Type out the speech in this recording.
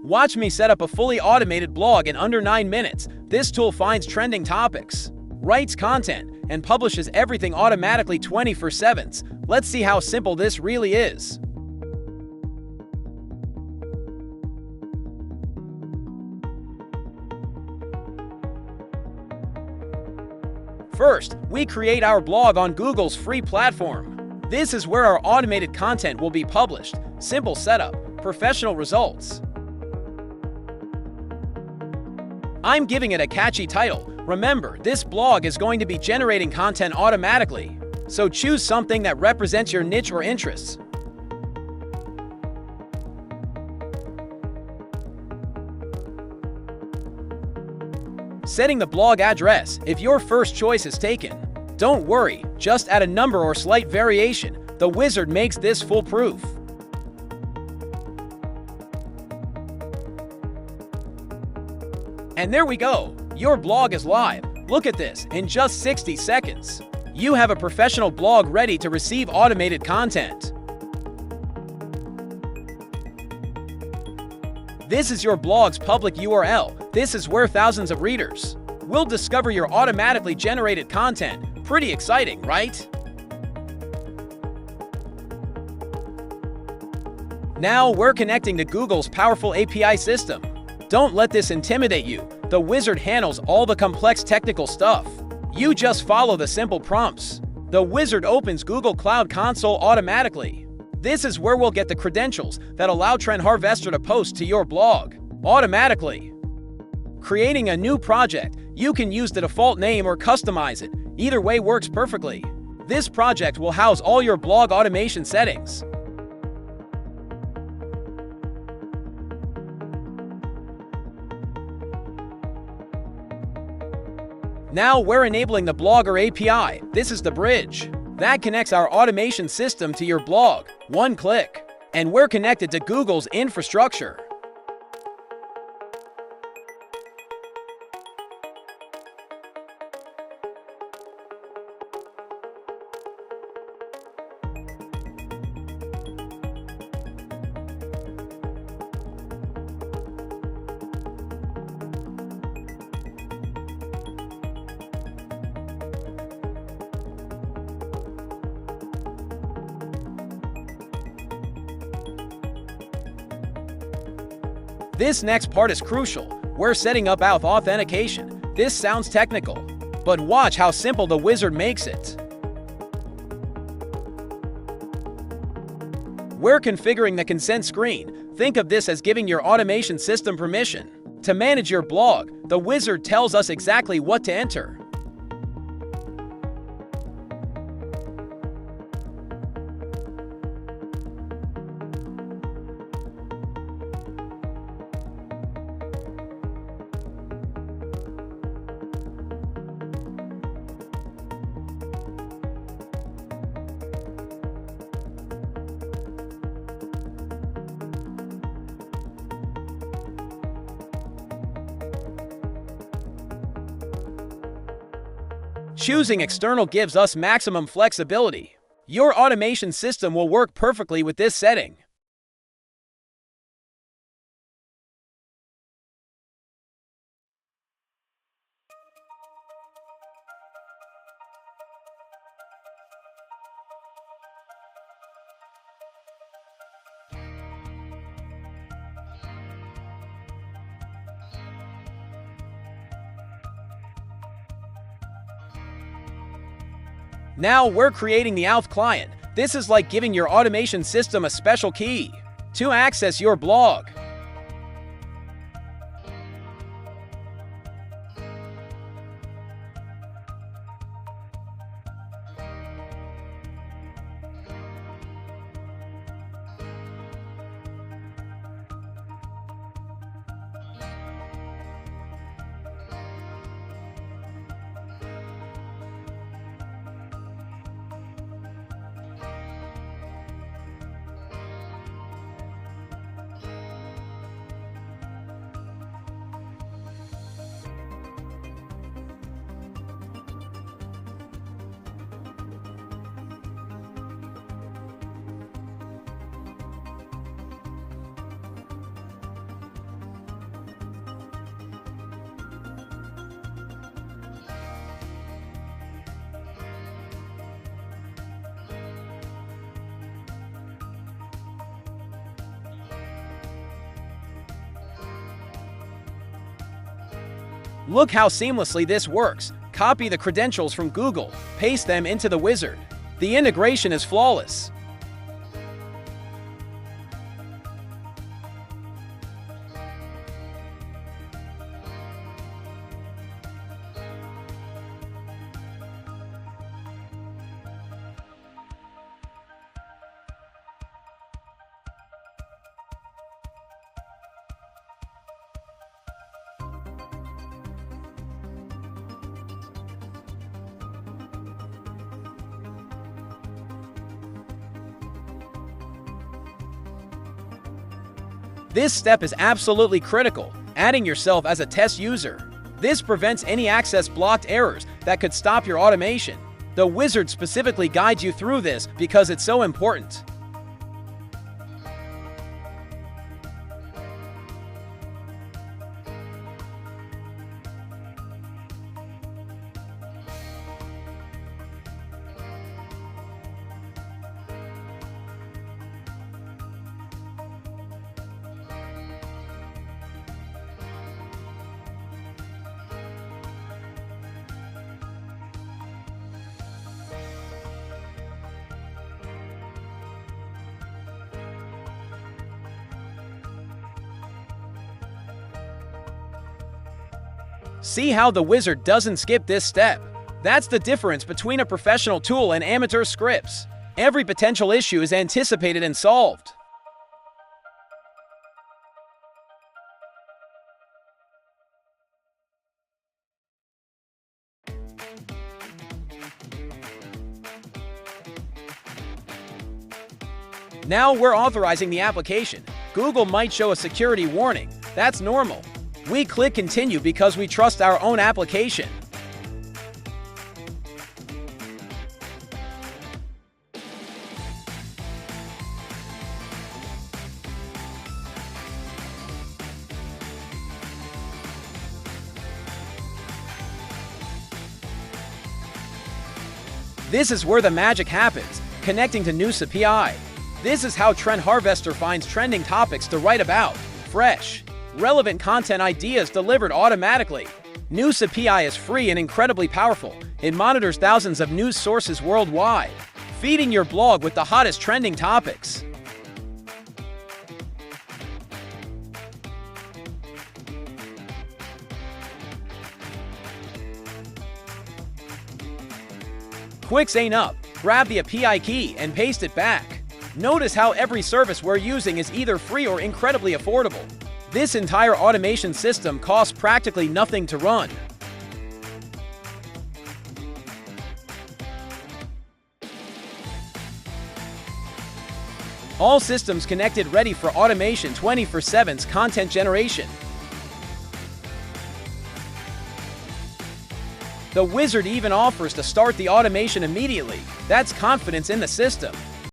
Watch me set up a fully automated blog in under 9 minutes. This tool finds trending topics, writes content, and publishes everything automatically 24/7. Let's see how simple this really is. First, we create our blog on Google's free platform. This is where our automated content will be published. Simple setup, professional results. I'm giving it a catchy title. Remember, this blog is going to be generating content automatically, so choose something that represents your niche or interests. Setting the blog address. If your first choice is taken, don't worry, just add a number or slight variation. The wizard makes this foolproof. And there we go, your blog is live. Look at this, in just 60 seconds. You have a professional blog ready to receive automated content. This is your blog's public URL. This is where thousands of readers will discover your automatically generated content. Pretty exciting, right? Now we're connecting to Google's powerful API system. Don't let this intimidate you. The wizard handles all the complex technical stuff. You just follow the simple prompts. The wizard opens Google Cloud Console automatically. This is where we'll get the credentials that allow TrendHarvester to post to your blog automatically. Creating a new project, you can use the default name or customize it. Either way works perfectly. This project will house all your blog automation settings. Now we're enabling the Blogger API. This is the bridge that connects our automation system to your blog. One click, and we're connected to Google's infrastructure. This next part is crucial. We're setting up OAuth authentication. This sounds technical, but watch how simple the wizard makes it. We're configuring the consent screen. Think of this as giving your automation system permission to manage your blog. The wizard tells us exactly what to enter. Choosing external gives us maximum flexibility. Your automation system will work perfectly with this setting. Now we're creating the OAuth client. This is like giving your automation system a special key to access your blog. Look how seamlessly this works. Copy the credentials from Google, paste them into the wizard. The integration is flawless. This step is absolutely critical, adding yourself as a test user. This prevents any access-blocked errors that could stop your automation. The wizard specifically guides you through this because it's so important. See how the wizard doesn't skip this step? That's the difference between a professional tool and amateur scripts. Every potential issue is anticipated and solved. Now we're authorizing the application. Google might show a security warning. That's normal. We click Continue because we trust our own application. This is where the magic happens, connecting to NewsAPI. This is how TrendHarvester finds trending topics to write about. Fresh, relevant content ideas delivered automatically. NewsAPI is free and incredibly powerful. It monitors thousands of news sources worldwide, feeding your blog with the hottest trending topics. Quicks ain't up. Grab the API key and paste it back. Notice how every service we're using is either free or incredibly affordable. This entire automation system costs practically nothing to run. All systems connected, ready for automation 24/7's content generation. The wizard even offers to start the automation immediately. That's confidence in the system.